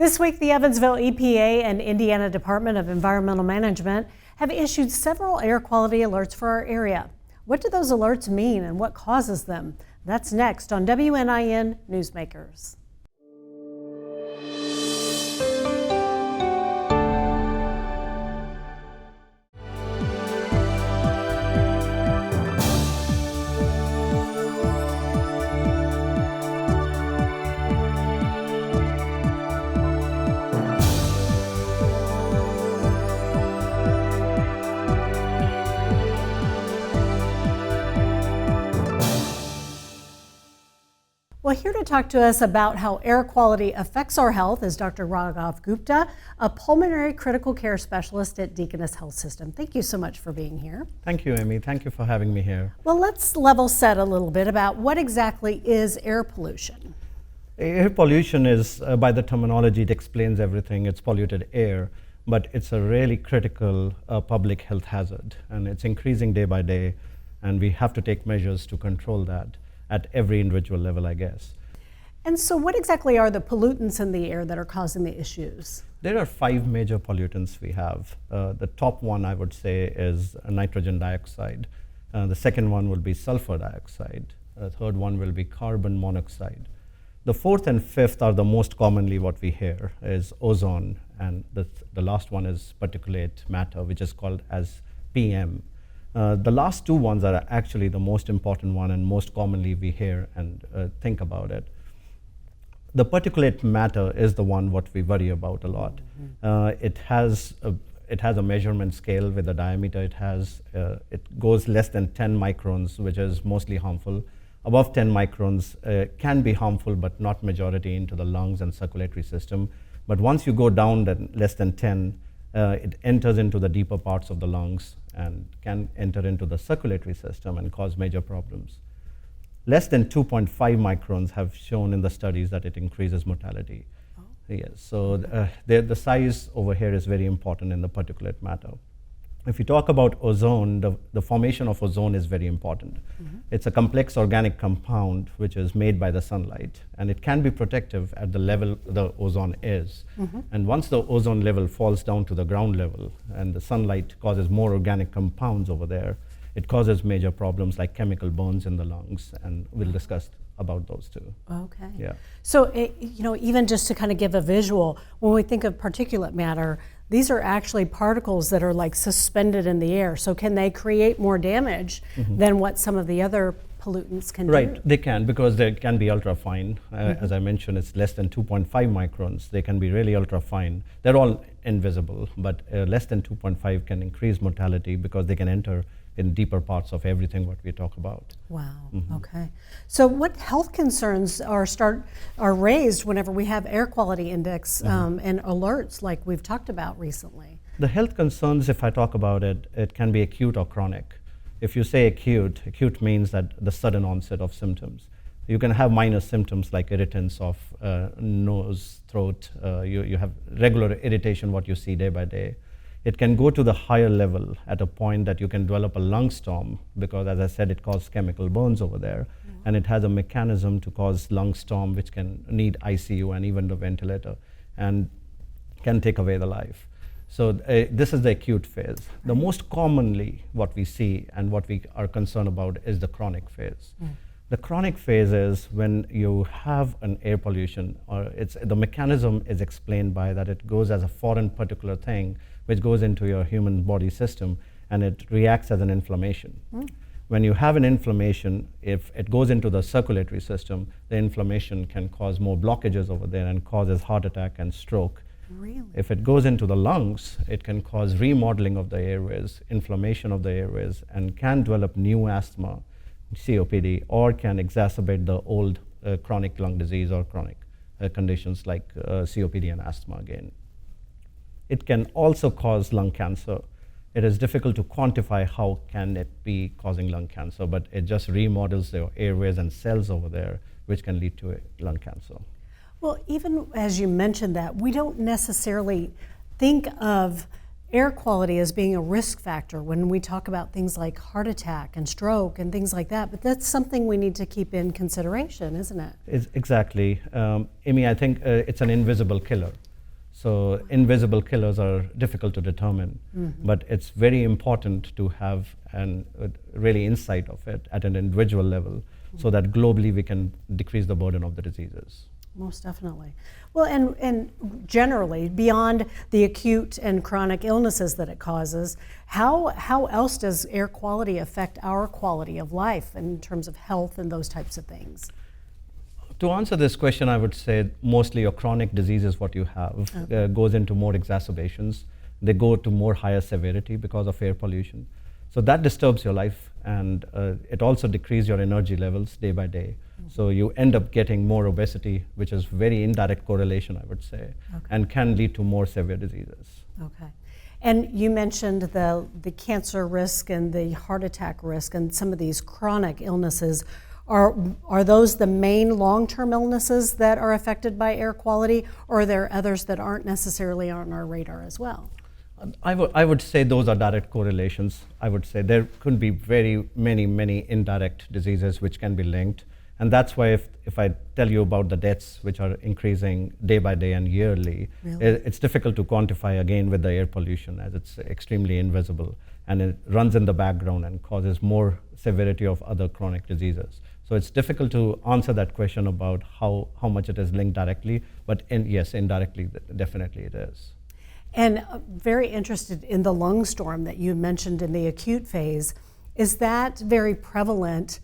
This week, the Evansville EPA and Indiana Department of Environmental Management have issued several air quality alerts for our area. What do those alerts mean and what causes them? That's next on WNIN Newsmakers. Well, here to talk to us about how air quality affects our health is Dr. Raghav Gupta, a pulmonary critical care specialist at Deaconess Health System. Thank you so much for being here. Thank you, Amy. Thank you for having me here. Well, let's level set a little bit about what exactly is air pollution. Air pollution is, by the terminology, it explains everything. It's polluted air, but it's a really critical public health hazard, and it's increasing day by day, and we have to take measures to control that at every individual level, I guess. And so what exactly are the pollutants in the air that are causing the issues? There are 5 major pollutants we have. The top one, I would say, is nitrogen dioxide. The second one will be sulfur dioxide. The third one will be carbon monoxide. The fourth and fifth are the most commonly what we hear is ozone, and the last one is particulate matter, which is called as PM. The last two ones are actually the most important one and most commonly we hear and think about it. The particulate matter is the one what we worry about a lot. It has a measurement scale with the diameter it has. It goes less than 10 microns, which is mostly harmful. Above 10 microns can be harmful, but not majority into the lungs and circulatory system. But once you go down less than 10, it enters into the deeper parts of the lungs and can enter into the circulatory system and cause major problems. Less than 2.5 microns have shown in the studies that it increases mortality. Oh. Yes, so the size over here is very important in the particulate matter. If you talk about ozone, the formation of ozone is very important. Mm-hmm. It's a complex organic compound which is made by the sunlight, and it can be protective at the level the ozone is. Mm-hmm. And once the ozone level falls down to the ground level and the sunlight causes more organic compounds over there, it causes major problems like chemical burns in the lungs, and we'll discuss about those too. Okay. Yeah. So, even just to kind of give a visual, when we think of particulate matter, these are actually particles that are like suspended in the air. So can they create more damage than what some of the other pollutants can do? Right, they can, because they can be ultra fine. As I mentioned, it's less than 2.5 microns. They can be really ultra fine. They're all invisible, but less than 2.5 can increase mortality because they can enter in deeper parts of everything what we talk about. Wow, okay. So what health concerns are raised whenever we have air quality index and alerts like we've talked about recently? The health concerns, if I talk about it, it can be acute or chronic. If you say acute means that the sudden onset of symptoms. You can have minor symptoms like irritants of nose, throat, you have regular irritation what you see day by day. It can go to the higher level at a point that you can develop a lung storm because, as I said, it causes chemical burns over there. And it has a mechanism to cause lung storm which can need ICU and even the ventilator and can take away the life. So this is the acute phase. The most commonly what we see and what we are concerned about is the chronic phase. The chronic phase is when you have an air pollution, or the mechanism is explained by that it goes as a foreign particular thing which goes into your human body system, and it reacts as an inflammation. When you have an inflammation, if it goes into the circulatory system, the inflammation can cause more blockages over there and causes heart attack and stroke. Really? If it goes into the lungs, it can cause remodeling of the airways, inflammation of the airways, and can develop new asthma, COPD, or can exacerbate the old chronic lung disease or chronic conditions like COPD and asthma again. It can also cause lung cancer. It is difficult to quantify how can it be causing lung cancer, but it just remodels the airways and cells over there, which can lead to lung cancer. Well, even as you mentioned that, we don't necessarily think of air quality as being a risk factor when we talk about things like heart attack and stroke and things like that, but that's something we need to keep in consideration, isn't it? Exactly. Amy, I think it's an invisible killer. So invisible killers are difficult to determine, but it's very important to have an really insight of it at an individual level, so that globally we can decrease the burden of the diseases. Most definitely. Well, and generally, beyond the acute and chronic illnesses that it causes, how else does air quality affect our quality of life in terms of health and those types of things? To answer this question, I would say mostly your chronic diseases, what you have, goes into more exacerbations. They go to more higher severity because of air pollution. So that disturbs your life, and it also decreases your energy levels day by day. So you end up getting more obesity, which is very indirect correlation, I would say, and can lead to more severe diseases. Okay. And you mentioned the cancer risk and the heart attack risk and some of these chronic illnesses. Are those the main long-term illnesses that are affected by air quality, or are there others that aren't necessarily on our radar as well? I would say those are direct correlations. I would say there could be very many indirect diseases which can be linked. And that's why if I tell you about the deaths, which are increasing day by day and yearly, it's difficult to quantify again with the air pollution, as it's extremely invisible, and it runs in the background and causes more severity of other chronic diseases. So it's difficult to answer that question about how much it is linked directly, but yes, indirectly, definitely it is. And very interested in the lung storm that you mentioned in the acute phase. Is that very prevalent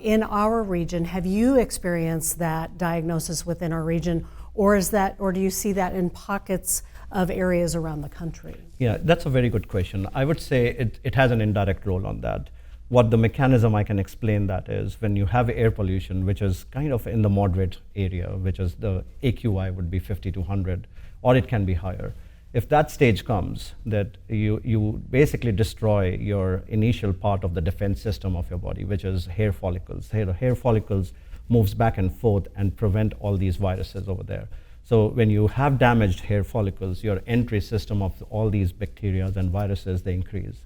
in our region? Have you experienced that diagnosis within our region, or do you see that in pockets of areas around the country? Yeah, that's a very good question. I would say it has an indirect role on that. What the mechanism I can explain that is, when you have air pollution, which is kind of in the moderate area, which is the AQI would be 50 to 100, or it can be higher. If that stage comes, that you basically destroy your initial part of the defense system of your body, which is hair follicles. Hair follicles moves back and forth and prevent all these viruses over there. So when you have damaged hair follicles, your entry system of all these bacteria and viruses, they increase.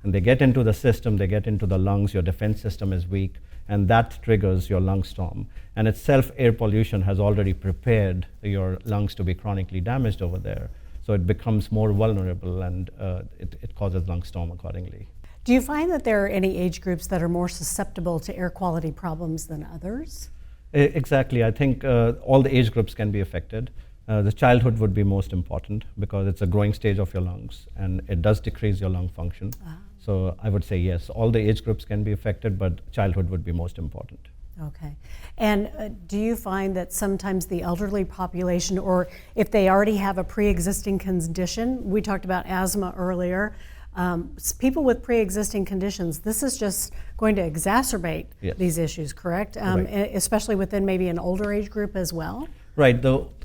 And they get into the system, they get into the lungs, your defense system is weak, and that triggers your lung storm. And itself, air pollution has already prepared your lungs to be chronically damaged over there. So it becomes more vulnerable, and it causes lung storm accordingly. Do you find that there are any age groups that are more susceptible to air quality problems than others? Exactly. I think all the age groups can be affected. The childhood would be most important because it's a growing stage of your lungs, and it does decrease your lung function. So I would say yes, all the age groups can be affected, but childhood would be most important. Okay. And do you find that sometimes the elderly population, or if they already have a pre-existing condition, we talked about asthma earlier, people with pre-existing conditions, this is just going to exacerbate these issues, correct? Right. Especially within maybe an older age group as well? Right.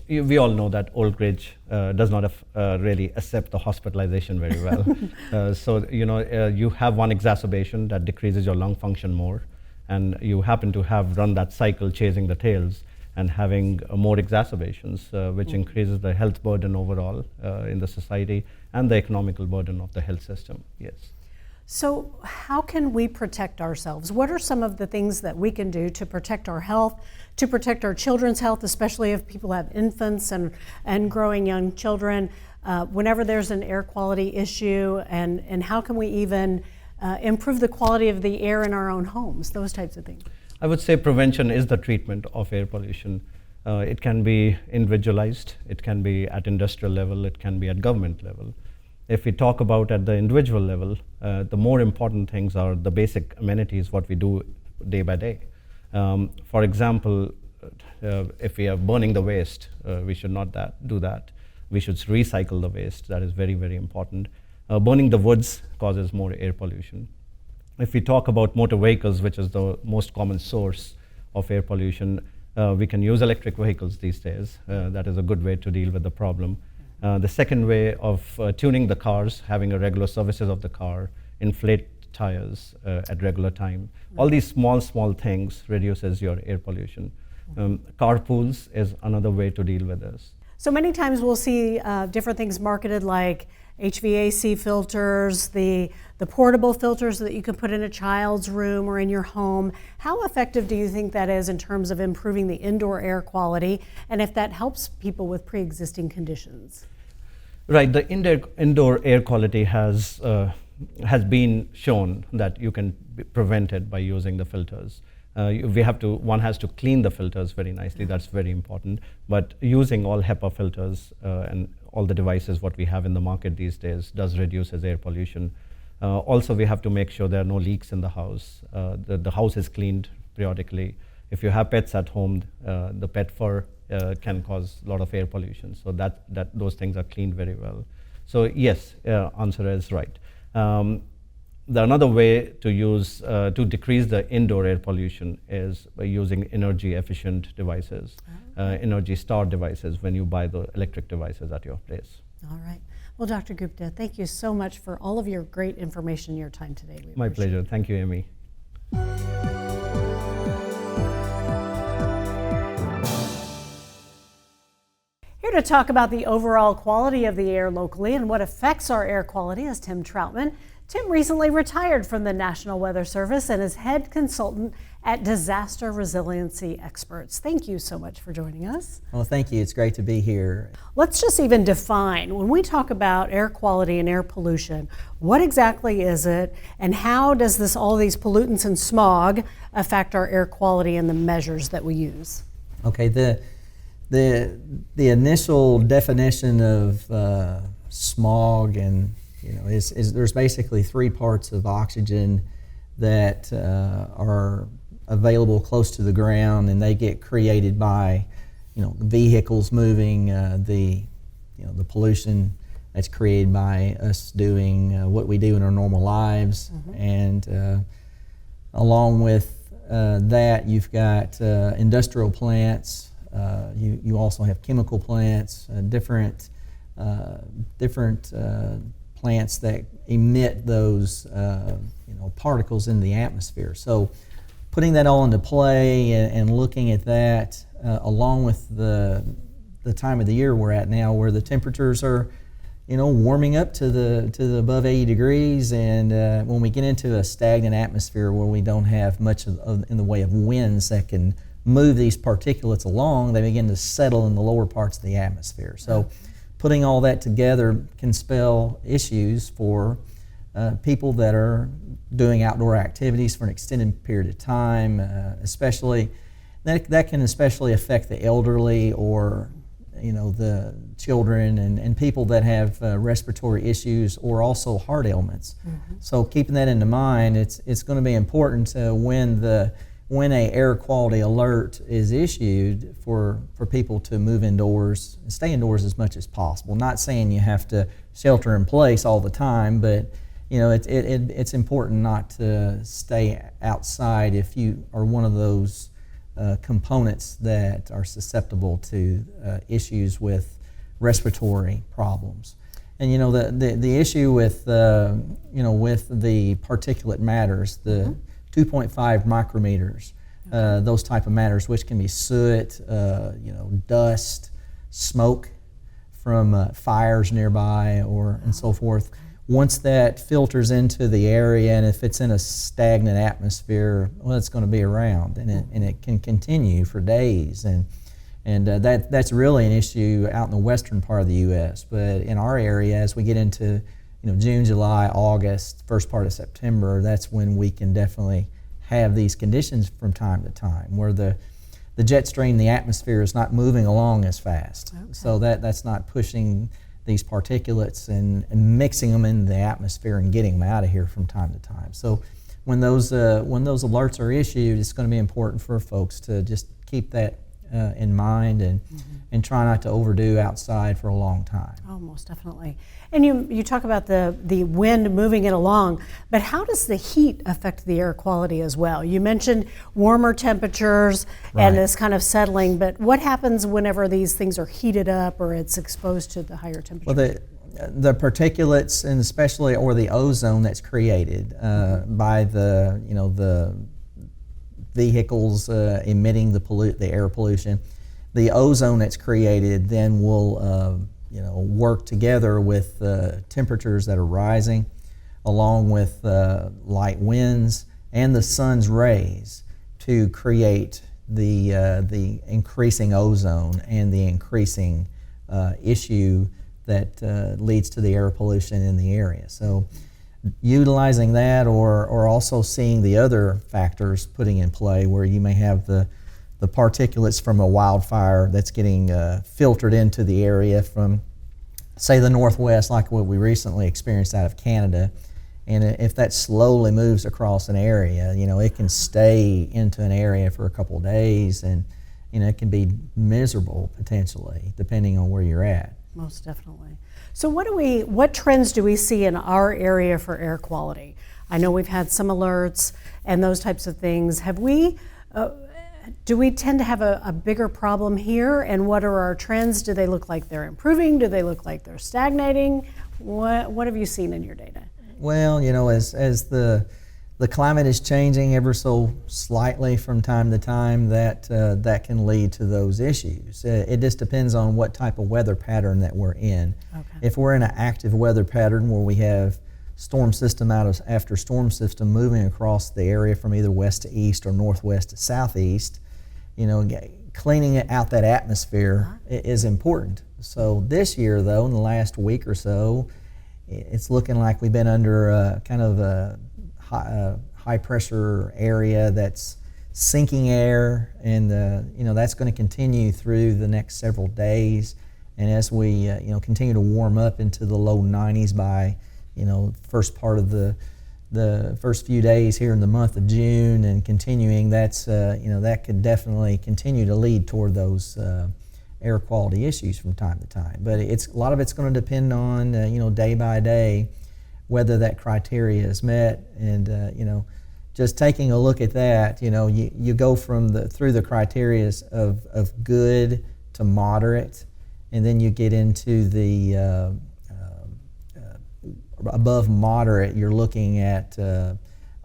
We all know that old age does not really accept the hospitalization very well. So you have one exacerbation that decreases your lung function more, and you happen to have run that cycle chasing the tails and having more exacerbations, which increases the health burden overall in the society and the economical burden of the health system. Yes. So how can we protect ourselves? What are some of the things that we can do to protect our health, to protect our children's health, especially if people have infants and growing young children, whenever there's an air quality issue, and how can we even improve the quality of the air in our own homes, those types of things? I would say prevention is the treatment of air pollution. It can be individualized, it can be at industrial level, it can be at government level. If we talk about at the individual level, the more important things are the basic amenities, what we do day by day. For example, if we are burning the waste, we should not do that. We should recycle the waste. That is very, very important. Burning the woods causes more air pollution. If we talk about motor vehicles, which is the most common source of air pollution, we can use electric vehicles these days. That is a good way to deal with the problem. The second way of tuning the cars, having a regular services of the car, inflate tires at regular time. All these small things reduces your air pollution. Carpools is another way to deal with this. So many times we'll see different things marketed like HVAC filters, the portable filters that you can put in a child's room or in your home. How effective do you think that is in terms of improving the indoor air quality, and if that helps people with pre-existing conditions? Right. The indoor air quality has been shown that you can prevent it by using the filters. One has to clean the filters very nicely. That's very important. But using all HEPA filters and all the devices what we have in the market these days does reduces air pollution. Also, we have to make sure there are no leaks in the house. The house is cleaned periodically. If you have pets at home, the pet fur can cause a lot of air pollution. So those things are cleaned very well. So yes, answer is right. Another way to decrease the indoor air pollution is by using energy efficient devices, Energy Star devices when you buy the electric devices at your place. All right. Well, Dr. Gupta, thank you so much for all of your great information and your time today. My pleasure. Thank you, Amy. Here to talk about the overall quality of the air locally and what affects our air quality is Tim Troutman. Tim recently retired from the National Weather Service and is head consultant at Disaster Resiliency Experts. Thank you so much for joining us. Well, thank you. It's great to be here. Let's just even define, when we talk about air quality and air pollution, what exactly is it and how does all these pollutants and smog affect our air quality and the measures that we use? Okay, the initial definition of smog and is there's basically 3 parts of oxygen that are available close to the ground, and they get created by vehicles moving, the pollution that's created by us doing what we do in our normal lives, and along with that you've got industrial plants. You also have chemical plants, different plants that emit those particles in the atmosphere. So putting that all into play and looking at that along with the time of the year we're at now, where the temperatures are warming up to the above 80 degrees, and when we get into a stagnant atmosphere where we don't have much in the way of winds that can move these particulates along, they begin to settle in the lower parts of the atmosphere. So putting all that together can spell issues for people that are doing outdoor activities for an extended period of time, especially that can especially affect the elderly or the children and people that have respiratory issues or also heart ailments. So keeping that into mind, it's going to be important when a air quality alert is issued for people to move indoors and stay indoors as much as possible. Not saying you have to shelter in place all the time, but it's important not to stay outside if you are one of those components that are susceptible to issues with respiratory problems. And the issue with with the particulate matters, the 2.5 micrometers, those type of matters, which can be soot, dust, smoke from fires nearby, and so forth. Once that filters into the area, and if it's in a stagnant atmosphere, well, it's going to be around, and it can continue for days, and that's really an issue out in the western part of the U.S. But in our area, as we get into June, July, August, first part of September, that's when we can definitely have these conditions from time to time, where the jet stream in the atmosphere is not moving along as fast. Okay. So that's not pushing these particulates and mixing them in the atmosphere and getting them out of here from time to time. So when those alerts are issued, it's going to be important for folks to just keep that in mind and try not to overdo outside for a long time. Oh, most definitely. And you talk about the wind moving it along, but how does the heat affect the air quality as well? You mentioned warmer temperatures and this kind of settling, but what happens whenever these things are heated up or it's exposed to the higher temperature? Well, the particulates, and especially or the ozone that's created by the vehicles emitting the air pollution, the ozone that's created then will work together with temperatures that are rising, along with light winds and the sun's rays, to create the increasing ozone and the increasing issue that leads to the air pollution in the area. So utilizing that, or also seeing the other factors putting in play, where you may have the particulates from a wildfire that's getting filtered into the area from, say, the northwest, like what we recently experienced out of Canada. And if that slowly moves across an area, it can stay into an area for a couple of days, and it can be miserable potentially, depending on where you're at. Most definitely. So what trends do we see in our area for air quality? I know we've had some alerts and those types of things. Do we tend to have a bigger problem here? And what are our trends? Do they look like they're improving? Do they look like they're stagnating? What have you seen in your data? Well, as the climate is changing ever so slightly from time to time, that can lead to those issues. It just depends on what type of weather pattern that we're in. Okay. If we're in an active weather pattern where we have storm system after storm system moving across the area from either west to east or northwest to southeast, cleaning out that atmosphere is important. So this year, though, in the last week or so, it's looking like we've been under kind of a high pressure area that's sinking air, and that's going to continue through the next several days. And as we continue to warm up into the low 90s by first part of the first few days here in the month of June and continuing, that could definitely continue to lead toward those air quality issues from time to time. But a lot of it's going to depend on day by day whether that criteria is met, and just taking a look at that, you go from through the criteria of good to moderate, and then you get into the above moderate. You're looking at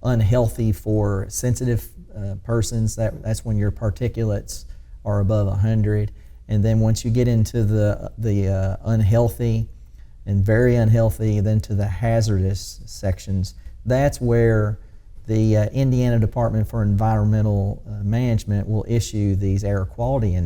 unhealthy for sensitive persons. That's when your particulates are above 100. And then once you get into the unhealthy and very unhealthy, then to the hazardous sections, that's where the Indiana Department for Environmental Management will issue these air quality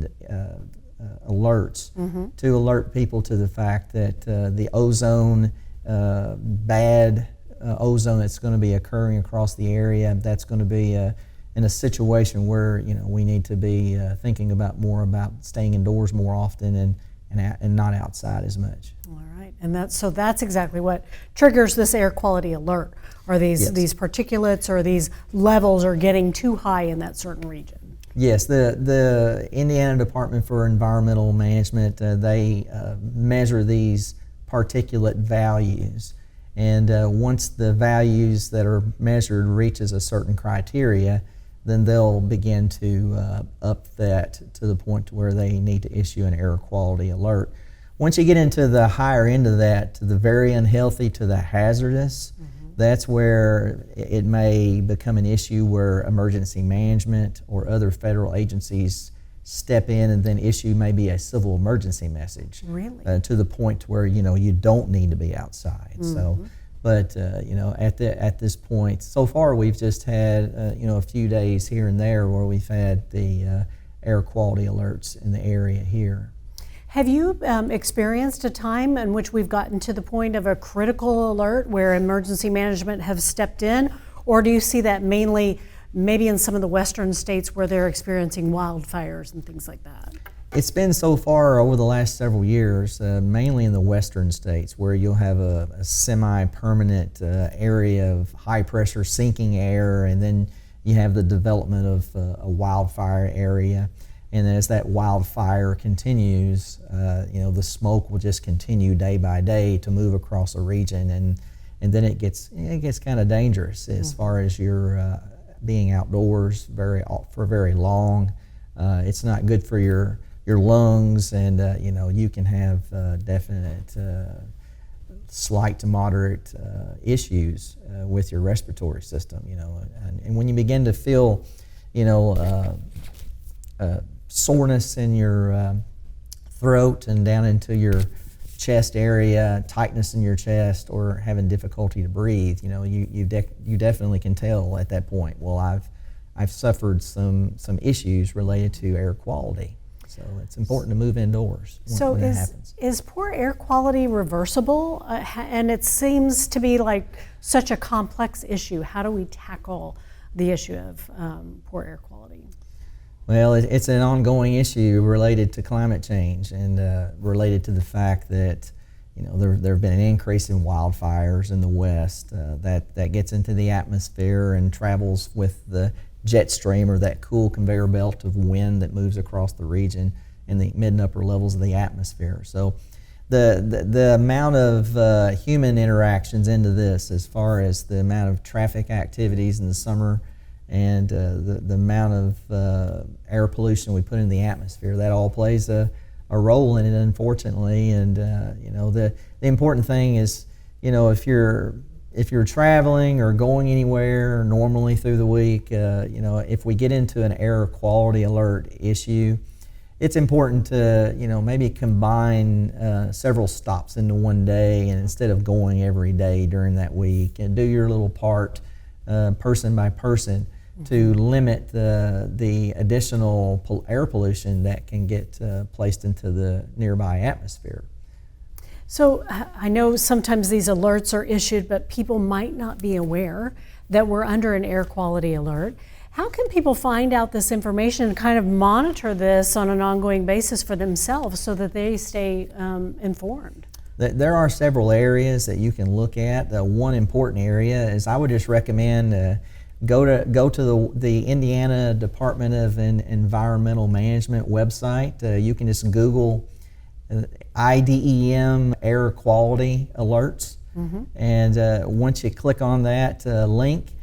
alerts to alert people to the fact that the ozone, bad ozone that's going to be occurring across the area, that's going to be in a situation where we need to be thinking more about staying indoors more often and not outside as much. All right, and that's exactly what triggers this air quality alert. Are these particulates or these levels are getting too high in that certain region? Yes, the Indiana Department for Environmental Management, they measure these particulate values, and once the values that are measured reaches a certain criteria, then they'll begin to up that to the point where they need to issue an air quality alert. Once you get into the higher end of that, to the very unhealthy to the hazardous, that's where it may become an issue where emergency management or other federal agencies step in and then issue maybe a civil emergency message. Really? To the point where you don't need to be outside. So. But at this point, so far we've just had a few days here and there where we've had the air quality alerts in the area here. Have you experienced a time in which we've gotten to the point of a critical alert where emergency management have stepped in, or do you see that mainly maybe in some of the western states where they're experiencing wildfires and things like that? It's been so far over the last several years, mainly in the western states, where you'll have a semi-permanent area of high-pressure sinking air, and then you have the development of a wildfire area. And as that wildfire continues, the smoke will just continue day by day to move across a region, and then it gets kind of dangerous as far as your being outdoors for very long. It's not good for your lungs, and you can have definite slight to moderate issues with your respiratory system. And when you begin to feel soreness in your throat and down into your chest area, tightness in your chest, or having difficulty to breathe, you definitely can tell at that point, well, I've suffered some issues related to air quality. So it's important to move indoors when it happens. Is poor air quality reversible? And it seems to be like such a complex issue. How do we tackle the issue of poor air quality? Well, it's an ongoing issue related to climate change and related to the fact that there have been an increase in wildfires in the West that gets into the atmosphere and travels with the jet stream, or that cool conveyor belt of wind that moves across the region in the mid and upper levels of the atmosphere. So the amount of human interactions into this, as far as the amount of traffic activities in the summer and the amount of air pollution we put in the atmosphere, that all plays a role in it, unfortunately. And the important thing is, if you're traveling or going anywhere normally through the week, if we get into an air quality alert issue, it's important to maybe combine several stops into one day, and instead of going every day during that week, and do your little part, person by person, to limit the additional air pollution that can get placed into the nearby atmosphere. So I know sometimes these alerts are issued, but people might not be aware that we're under an air quality alert. How can people find out this information and kind of monitor this on an ongoing basis for themselves so that they stay informed? There are several areas that you can look at. One important area is, I would just recommend go to the Indiana Department of Environmental Management website. You can just Google IDEM air quality alerts, and once you click on that link,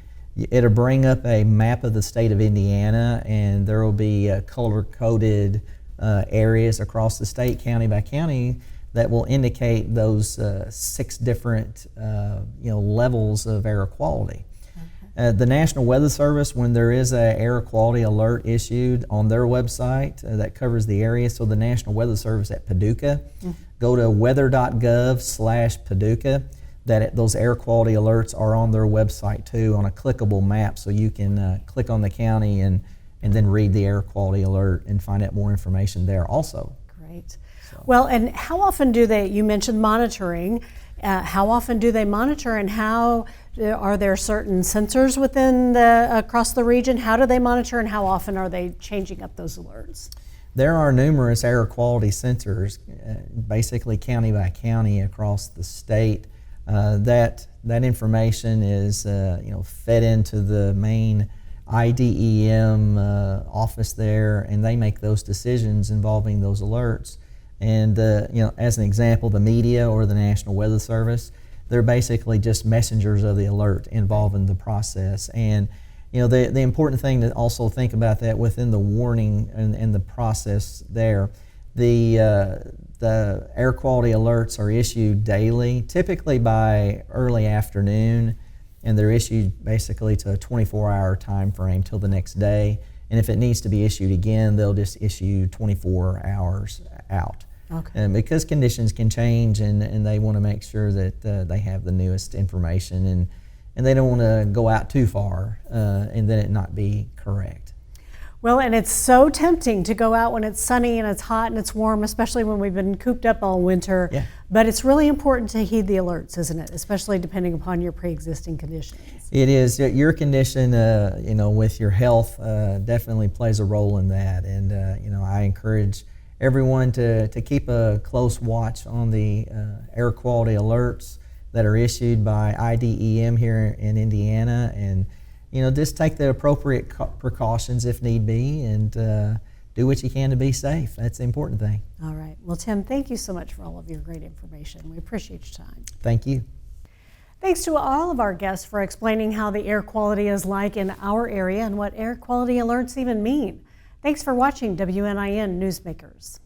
it'll bring up a map of the state of Indiana, and there will be color-coded areas across the state, county by county, that will indicate those 6 different levels of air quality. The National Weather Service, when there is an air quality alert issued on their website that covers the area, so the National Weather Service at Paducah, go to weather.gov/Paducah. Those air quality alerts are on their website too, on a clickable map, so you can click on the county and then read the air quality alert and find out more information there also. Great. Well, and how often do they, you mentioned monitoring, how often do they monitor, and how are there certain sensors within across the region? How do they monitor, and how often are they changing up those alerts? There are numerous air quality sensors, basically county by county across the state. That information is fed into the main IDEM office there, and they make those decisions involving those alerts. And as an example, the media or the National Weather Service, they're basically just messengers of the alert involved in the process. And the important thing to also think about that within the warning and the process there, the air quality alerts are issued daily, typically by early afternoon, and they're issued basically to a 24-hour time frame till the next day. And if it needs to be issued again, they'll just issue 24 hours out. Okay. And because conditions can change, and they want to make sure that they have the newest information, and they don't want to go out too far and then it not be correct. Well, and it's so tempting to go out when it's sunny and it's hot and it's warm, especially when we've been cooped up all winter. Yeah. But it's really important to heed the alerts, isn't it? Especially depending upon your pre-existing conditions. It is. Your condition, with your health, definitely plays a role in that. And I encourage everyone to keep a close watch on the air quality alerts that are issued by IDEM here in Indiana, and just take the appropriate precautions if need be, and do what you can to be safe. That's the important thing. All right. Well, Tim, thank you so much for all of your great information. We appreciate your time. Thank you. Thanks to all of our guests for explaining how the air quality is like in our area and what air quality alerts even mean. Thanks for watching WNIN Newsmakers.